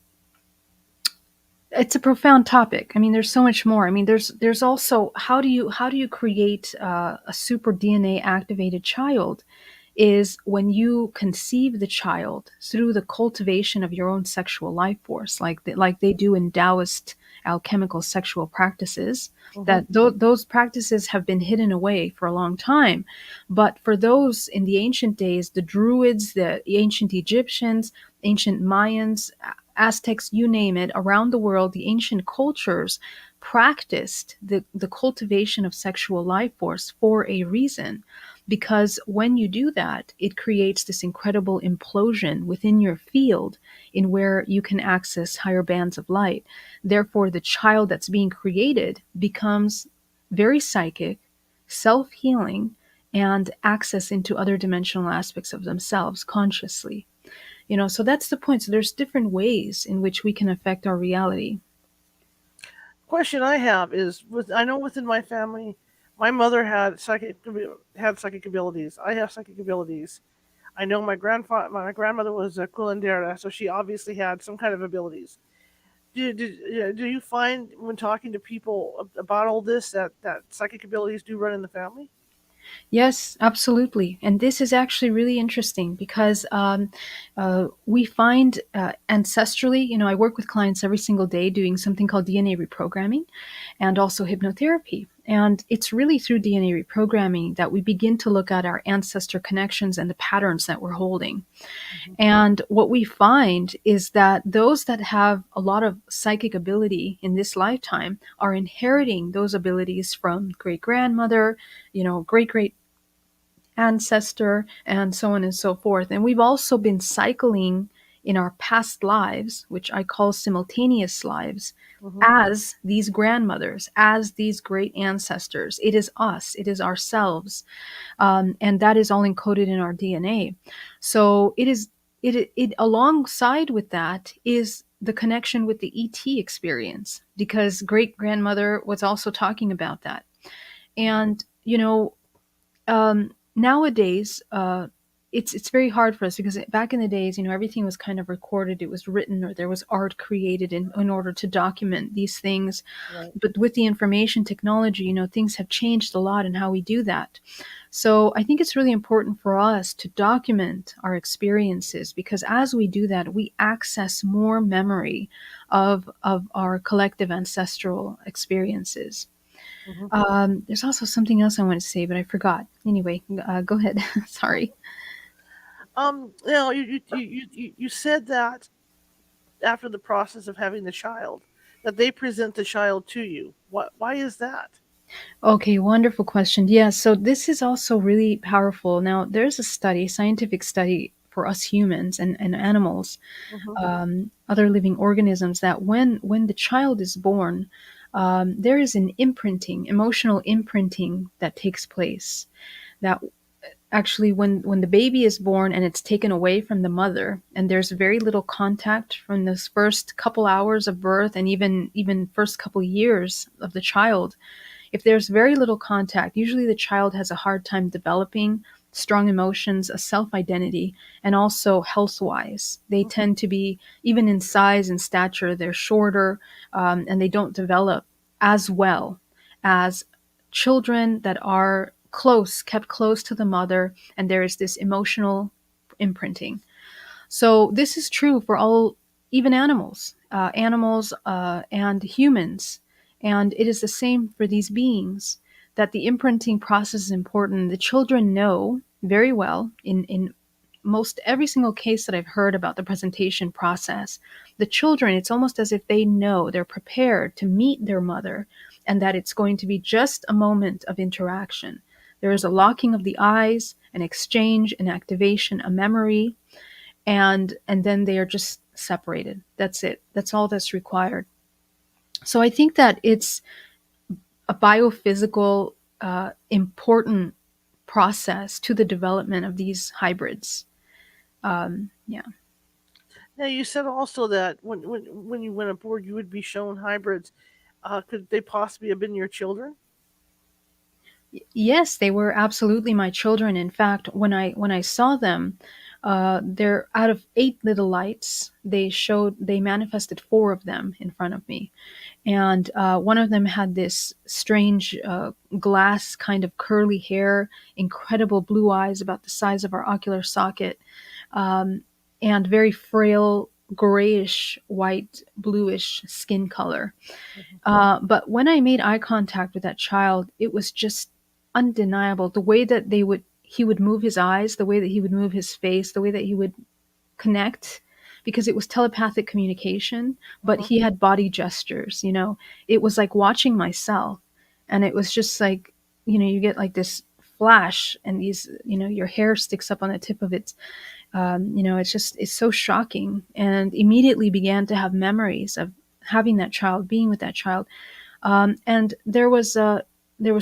it's a profound topic. I mean, there's so much more. I mean, there's also how do you create a super DNA activated child? Is when you conceive the child through the cultivation of your own sexual life force, like they do in Taoist alchemical sexual practices. Hmm. That those practices have been hidden away for a long time, but for those in the ancient days, the Druids, the ancient Egyptians, ancient Mayans, Aztecs, you name it, around the world, the ancient cultures practiced the cultivation of sexual life force for a reason, because when you do that, it creates this incredible implosion within your field in where you can access higher bands of light. Therefore, the child that's being created becomes very psychic, self healing, and access into other dimensional aspects of themselves consciously. So that's the point. So there's different ways in which we can affect our reality. Question I have is, I know within my family, my mother had psychic abilities. I have psychic abilities. I know my grandmother was a curandera, so she obviously had some kind of abilities. Do you find when talking to people about all this that psychic abilities do run in the family? Yes, absolutely. And this is actually really interesting because we find ancestrally, I work with clients every single day doing something called DNA reprogramming and also hypnotherapy. And it's really through DNA reprogramming that we begin to look at our ancestor connections and the patterns that we're holding. Hmm. And what we find is that those that have a lot of psychic ability in this lifetime are inheriting those abilities from great grandmother, great great ancestor, and so on and so forth. And we've also been cycling in our past lives, which I call simultaneous lives, Hmm. as these grandmothers, as these great ancestors. It is us, it is ourselves. And that is all encoded in our DNA. So it is. it alongside with that is the connection with the ET experience, because great grandmother was also talking about that. And nowadays, it's very hard for us, because back in the days, everything was kind of recorded, it was written, or there was art created in order to document these things. Right. But with the information technology, things have changed a lot in how we do that. So I think it's really important for us to document our experiences, because as we do that, we access more memory of our collective ancestral experiences. Hmm. There's also something else I want to say, but I forgot. Anyway, go ahead. Sorry. You said that after the process of having the child, that they present the child to you. Why is that? Okay, wonderful question. Yeah, so this is also really powerful. Now, there's a study, scientific study for us humans and animals, Hmm. other living organisms, that when the child is born, there is an imprinting, emotional imprinting that takes place. That actually, when the baby is born and it's taken away from the mother, and there's very little contact from those first couple hours of birth, and even first couple years of the child, if there's very little contact, usually the child has a hard time developing strong emotions, a self identity, and also health wise. They tend to be, even in size and stature, they're shorter, and they don't develop as well as children that are close, kept close to the mother, and there is this emotional imprinting. So this is true for all, even animals and humans, and it is the same for these beings. That the imprinting process is important. The children know very well in most every single case that I've heard about the presentation process. The children, it's almost as if they know, they're prepared to meet their mother, and that it's going to be just a moment of interaction. There is a locking of the eyes, an exchange, an activation, a memory, and then they are just separated. That's it. That's all that's required. So I think that it's a biophysical important process to the development of these hybrids. Yeah. Now, you said also that when you went aboard, you would be shown hybrids. Could they possibly have been your children? Yes, they were absolutely my children. In fact, when I saw them, they're out of 8 little lights. They manifested 4 of them in front of me, and one of them had this strange glass kind of curly hair, incredible blue eyes about the size of our ocular socket, um, and very frail grayish white bluish skin color. Hmm. But when I made eye contact with that child, it was just undeniable. The way that he would move his eyes, the way that he would move his face, the way that he would connect, because it was telepathic communication, but Hmm. he had body gestures. It was like watching myself. And it was just like, you get like this flash, and your hair sticks up on the tip of it. It's so shocking, and immediately began to have memories of having that child, being with that child. And there was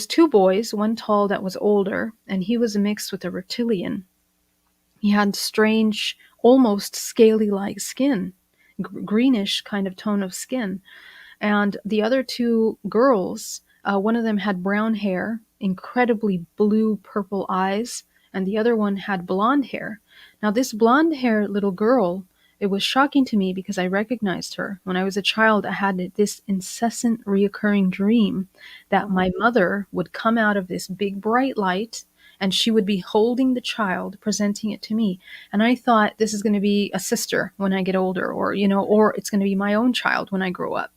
2 boys, one tall that was older, and he was mixed with a reptilian. He had strange, almost scaly-like skin, greenish kind of tone of skin. And the other 2 girls, one of them had brown hair, incredibly blue purple eyes, and the other one had blonde hair. Now, this blonde hair little girl, it was shocking to me because I recognized her. When I was a child, I had this incessant reoccurring dream that Hmm. my mother would come out of this big bright light, and she would be holding the child, presenting it to me. And I thought, this is going to be a sister when I get older, or it's going to be my own child when I grow up.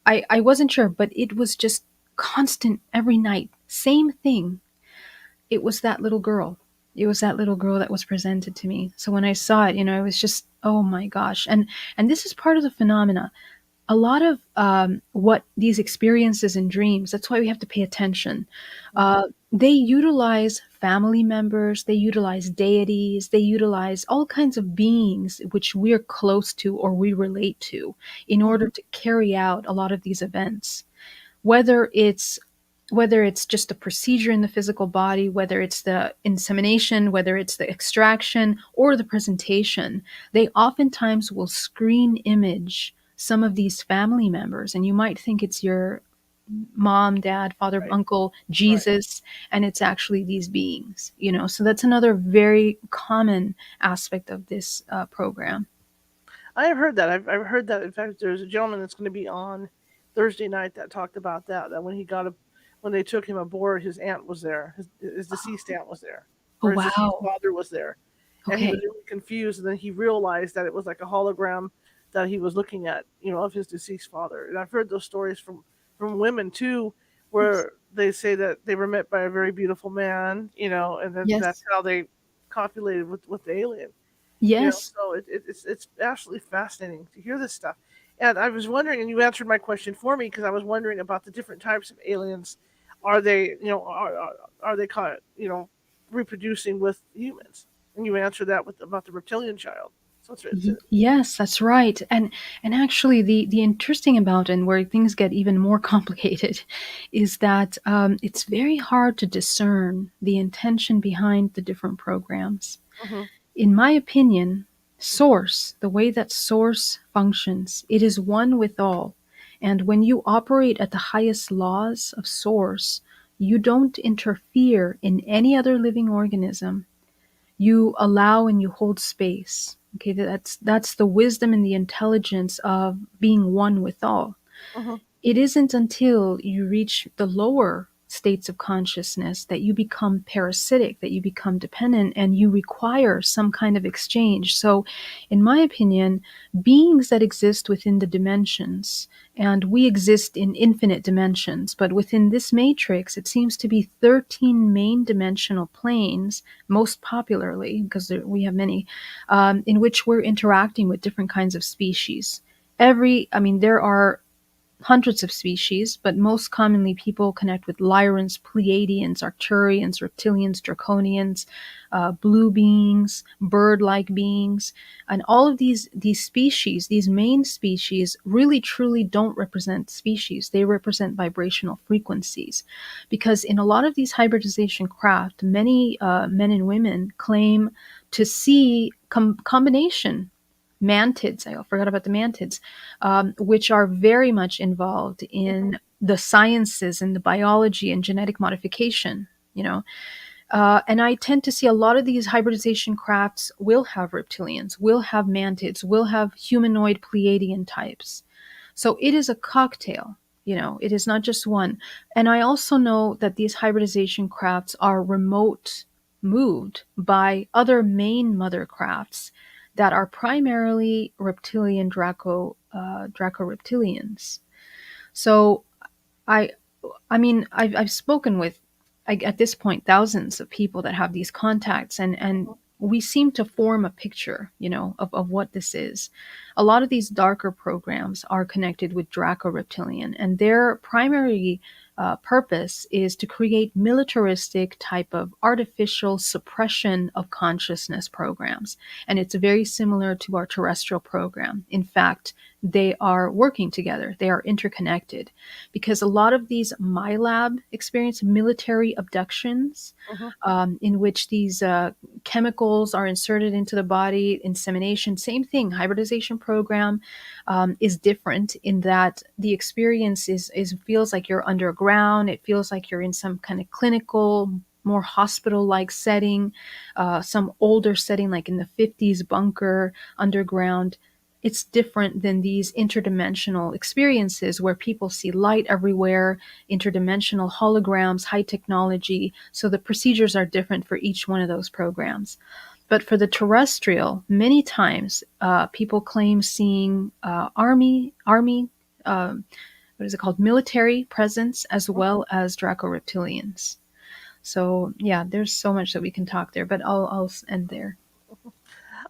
I wasn't sure, but it was just constant every night. Same thing. It was that little girl. It was that little girl that was presented to me. So when I saw it, it was just, oh my gosh. And this is part of the phenomena. A lot of what these experiences and dreams, that's why we have to pay attention. Hmm. They utilize family members, they utilize deities, they utilize all kinds of beings which we're close to or we relate to in order Hmm. to carry out a lot of these events. Whether it's whether it's just a procedure in the physical body, whether it's the insemination, whether it's the extraction or the presentation, they oftentimes will screen image some of these family members. And you might think it's your mom, dad, father, Right. uncle, Right. Jesus, and it's actually these beings, you know. So that's another very common aspect of this program. I have heard that. I've heard that. In fact, there's a gentleman that's going to be on Thursday night that talked about that. That when they took him aboard, his aunt was there. His deceased aunt was there, Oh, or his deceased wow. father was there, and he was Okay. really confused. And then he realized that it was like a hologram that he was looking at, of his deceased father. And I've heard those stories from women too, Yes. where they say that they were met by a very beautiful man, and then that's Yes. how they copulated with the alien. Yes. So it's absolutely fascinating to hear this stuff. And I was wondering, and you answered my question for me because I was wondering about the different types of aliens. Are they, are they caught, reproducing with humans? And you answered that with about the reptilian child. So Yes, that's right. And actually, the interesting about and where things get even more complicated is that it's very hard to discern the intention behind the different programs. hmm In my opinion, Source, the way that Source functions, it is one with all. And when you operate at the highest laws of Source, you don't interfere in any other living organism. You allow and you hold space. Okay, that's the wisdom and the intelligence of being one with all. hmm It isn't until you reach the lower states of consciousness that you become parasitic, that you become dependent, and you require some kind of exchange. So, in my opinion, beings that exist within the dimensions, and we exist in infinite dimensions, but within this matrix, it seems to be 13 main dimensional planes, most popularly, because we have many, in which we're interacting with different kinds of species. There are hundreds of species, but most commonly people connect with Lyrans, Pleiadians, Arcturians, Reptilians, Draconians, blue beings, bird-like beings, and all of these species, these main species, really truly don't represent species. They represent vibrational frequencies, because in a lot of these hybridization craft, many men and women claim to see combination mantids. I forgot about the mantids, which are very much involved hmm in the sciences and the biology and genetic modification. You know, and I tend to see a lot of these hybridization crafts will have reptilians, will have mantids, will have humanoid Pleiadian types. So it is a cocktail. It is not just one. And I also know that these hybridization crafts are remote moved by other main mother crafts that are primarily reptilian Draco reptilians. So I I've spoken with, at this point, thousands of people that have these contacts, and we seem to form a picture, of what this is. A lot of these darker programs are connected with Draco Reptilian, and their primary purpose is to create militaristic type of artificial suppression of consciousness programs. And it's very similar to our terrestrial program. In fact, they are working together. They are interconnected, because a lot of these MyLab experience military abductions, hmm in which these chemicals are inserted into the body, insemination, same thing. Hybridization program is different in that the experience is feels like you're underground. It feels like you're in some kind of clinical, more hospital-like setting, some older setting like in the 50s bunker underground. It's different than these interdimensional experiences where people see light everywhere, interdimensional holograms, high technology. So the procedures are different for each one of those programs. But for the terrestrial, many times people claim seeing army, what is it called, military presence, as well as Draco reptilians. So yeah, there's so much that we can talk there, but I'll end there.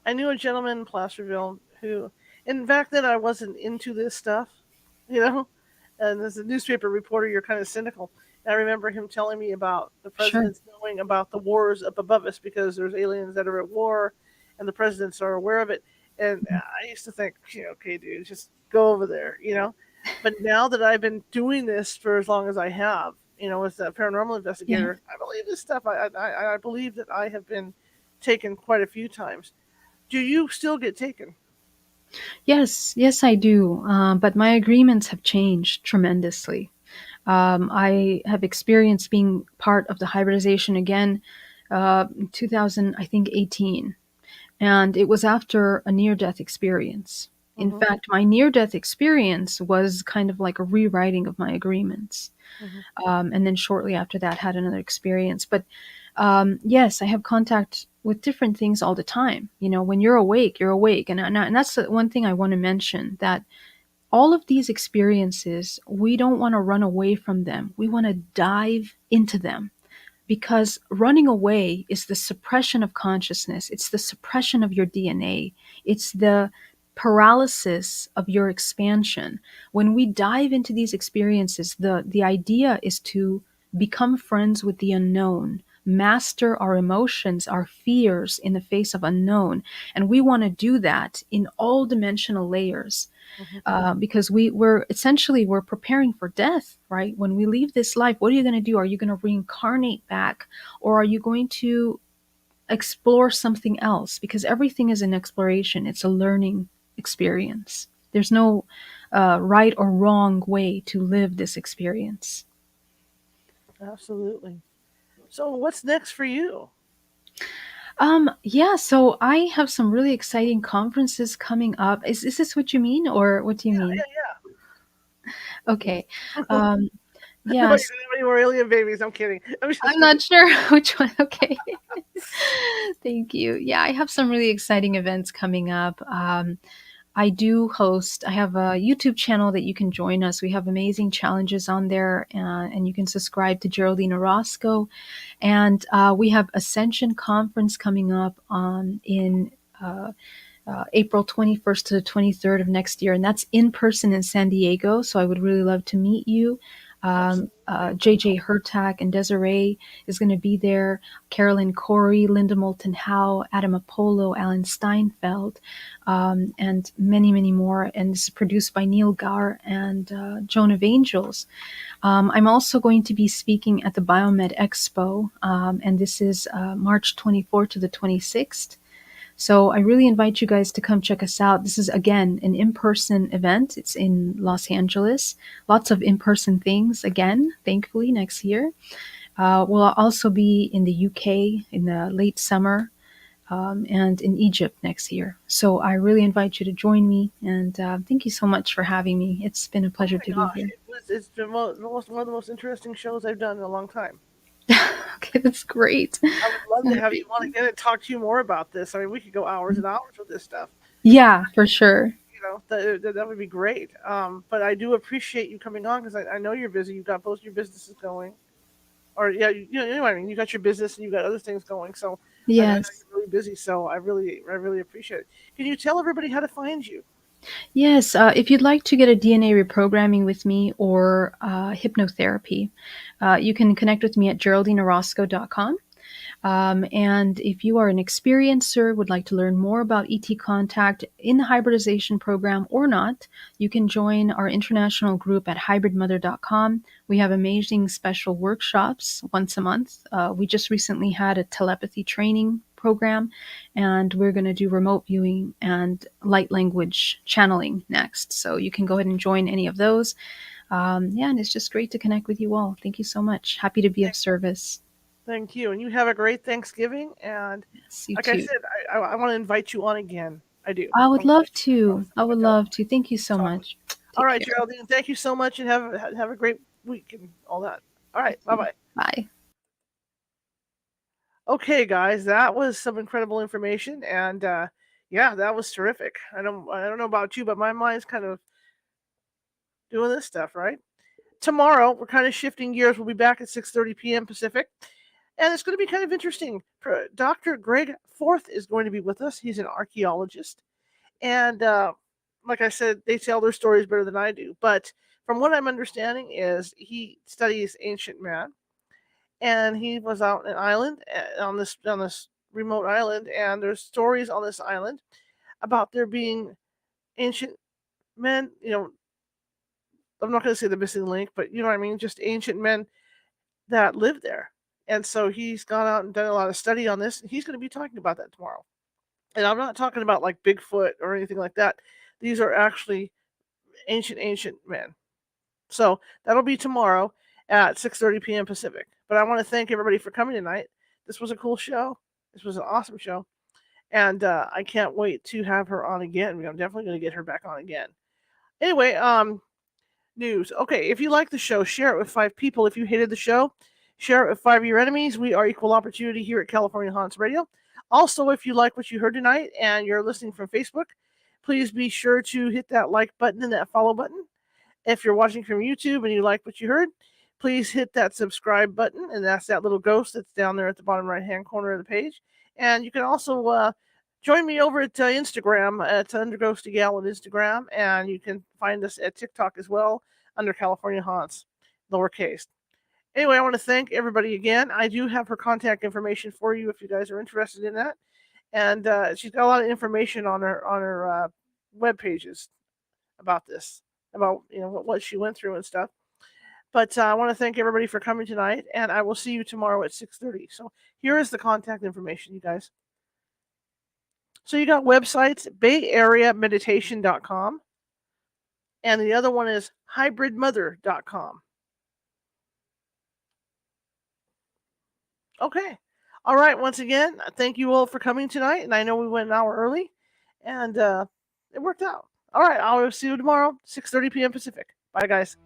I knew a gentleman in Placerville who, and back then I wasn't into this stuff, you know. And as a newspaper reporter, you're kind of cynical. And I remember him telling me about the Sure. presidents knowing about the wars up above us because there's aliens that are at war, and the presidents are aware of it. And I used to think, okay, dude, just go over there. But now that I've been doing this for as long as I have, as a paranormal Yeah. investigator, I believe this stuff. I believe that I have been taken quite a few times. Do you still get taken? Yes, yes, I do. But my agreements have changed tremendously. I have experienced being part of the hybridization again, in 2000, I think 18, and it was after a near-death experience. In Mm-hmm. fact, my near-death experience was kind of like a rewriting of my agreements. Mm-hmm. And then shortly after that, had another experience. But yes, I have contact with different things all the time. When you're awake, you're awake, and that's the one thing I want to mention, that all of these experiences, we don't want to run away from them. We want to dive into them, because running away is the suppression of consciousness. It's the suppression of your DNA. It's the paralysis of your expansion. When we dive into these experiences, the idea is to become friends with the unknown, master our emotions, our fears in the face of unknown. And we want to do that in all dimensional layers, Mm-hmm. because we're preparing for death, right? When we leave this life, what are you going to do? Are you going to reincarnate back, or are you going to explore something else? Because everything is an exploration. It's a learning experience. There's no right or wrong way to live this experience. Absolutely. So, what's next for you? Yeah, so I have some really exciting conferences coming up. Is this what you mean, or what do you mean? Yeah, Okay. yeah. Um, I thought you yes, didn't have any more alien babies. I'm kidding. I'm just I'm kidding. not sure which one. Okay. Thank you. Yeah, I have some really exciting events coming up. I have a YouTube channel that you can join us. We have amazing challenges on there, and you can subscribe to Geraldine Orozco. And we have Ascension Conference coming up in April 21st to the 23rd of next year, and that's in person in San Diego. So I would really love to meet you. Absolutely. JJ Hertak and Desiree is going to be there. Carolyn Corey, Linda Moulton Howe, Adam Apollo, Alan Steinfeld, and many, many more. And this is produced by Neil Gar and Joan of Angels. I'm also going to be speaking at the Biomed Expo, and this is March 24th to the 26th. So I really invite you guys to come check us out. This is, again, an in-person event. It's in Los Angeles. Lots of in-person things again, thankfully, next year. We'll also be in the UK in the late summer, and in Egypt next year. So I really invite you to join me, and thank you so much for having me. It's been a Oh pleasure my to be gosh, here. it's been one of the most interesting shows I've done in a long time. Okay, that's great. I would love So to have you happy. on again and talk to you more about this. I mean, we could go hours and hours with this stuff. Yeah, for sure. That would be great. But I do appreciate you coming on because I know you're busy. You've got both your businesses going, or yeah, you know what I mean. You got your business and you got other things going. So I know Yes. you're really busy. So I really appreciate it. Can you tell everybody how to find you? Yes, if you'd like to get a DNA reprogramming with me, or hypnotherapy, you can connect with me at geraldineorozco.com. And if you are an experiencer, would like to learn more about ET contact in the hybridization program or not, you can join our international group at hybridmother.com. We have amazing special workshops once a month. We just recently had a telepathy training program, and we're going to do remote viewing and light language channeling next. So you can go ahead and join any of those. Yeah, and it's just great to connect with you all. Thank you so much. Happy to be of service. Thank you, and you have a great Thanksgiving. And Yes, you like I too. said, I want to invite you on again. I do. I I would want to love invite you on to. so I we would can love to. Thank you so talk. much. All Take right, care. Geraldine, thank you so much, and have a great week and all that. All right, bye bye. Bye. Okay, guys, that was some incredible information, and yeah, that was terrific. I don't know about you, but my mind's kind of doing this stuff right. Tomorrow, we're kind of shifting gears. We'll be back at 6:30 p.m. Pacific, and it's going to be kind of interesting. Dr. Greg Forth is going to be with us. He's an archaeologist, and like I said, they tell their stories better than I do. But from what I'm understanding, is he studies ancient man, and he was out on an island on this remote island, and there's stories on this island about there being ancient men. I'm not going to say the missing link, but you know what I mean, just ancient men, that lived there. And so he's gone out and done a lot of study on this, and he's going to be talking about that tomorrow. And I'm not talking about like Bigfoot or anything like that. These are actually ancient men. So that'll be tomorrow at 6:30 p.m. Pacific. But I want to thank everybody for coming tonight. This was a cool show. This was an awesome show. And I can't wait to have her on again. I'm definitely going to get her back on again. Anyway, news. Okay, if you like the show, share it with 5 people. If you hated the show, share it with 5 of your enemies. We are equal opportunity here at California Haunts Radio. Also, if you like what you heard tonight and you're listening from Facebook, please be sure to hit that like button and that follow button. If you're watching from YouTube and you like what you heard, please hit that subscribe button, and that's that little ghost that's down there at the bottom right-hand corner of the page. And you can also join me over at Instagram at UnderGhostYgal on Instagram, and you can find us at TikTok as well under California Haunts, lowercase. Anyway, I want to thank everybody again. I do have her contact information for you if you guys are interested in that. And she's got a lot of information on her web pages about this, about what she went through and stuff. But I want to thank everybody for coming tonight, and I will see you tomorrow at 6:30. So here is the contact information, you guys. So you got websites, bayareameditation.com, and the other one is hybridmother.com. Okay. All right. Once again, thank you all for coming tonight. And I know we went an hour early, and it worked out. All right. I'll see you tomorrow, 6:30 p.m. Pacific. Bye, guys.